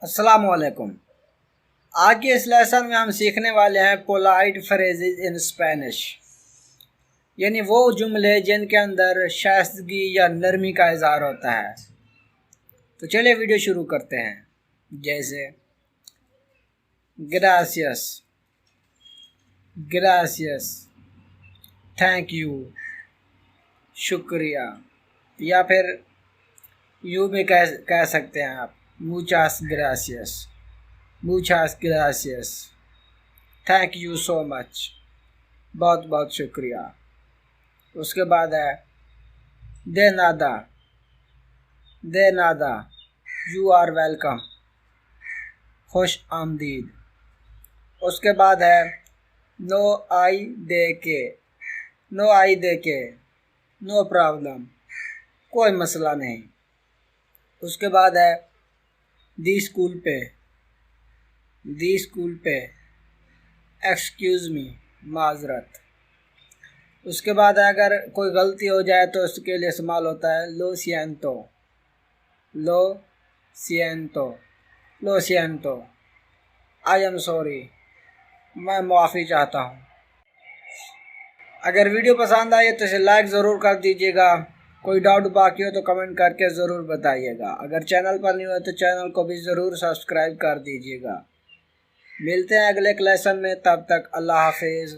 अस्सलाम वालेकुम। आज के इस लेसन में हम सीखने वाले हैं पोलाइट फ्रेजेस इन स्पेनिश, यानी वो जुमले जिनके अंदर शाइस्तगी या नरमी का इजहार होता है। तो चलिए वीडियो शुरू करते हैं। जैसे ग्रासियस, ग्रासियस, थैंक यू, शुक्रिया, या फिर यूँ भी कह सकते हैं आप मुचास ग्रासियस, मुचास ग्रासियस, थैंक यू सो मच, बहुत बहुत शुक्रिया। उसके बाद है दे नादा, दे नादा, यू आर वेलकम, खुश आमदीद। उसके बाद है नो आई दे के, नो आई दे के, नो प्रॉब्लम, कोई मसला नहीं। उसके बाद है दी स्कूल पे, दी स्कूल पे, एक्सक्यूज़ मी, माजरत। उसके बाद अगर कोई गलती हो जाए तो उसके लिए इस्तेमाल होता है लो सिएंतो, लो सिएंतो, लो सिएंतो, आई एम सॉरी, मैं माफ़ी चाहता हूँ। अगर वीडियो पसंद आई तो इसे लाइक ज़रूर कर दीजिएगा। कोई डाउट बाकी हो तो कमेंट करके ज़रूर बताइएगा। अगर चैनल पर नहीं हो तो चैनल को भी ज़रूर सब्सक्राइब कर दीजिएगा। मिलते हैं अगले लेसन में, तब तक अल्लाह हाफिज़।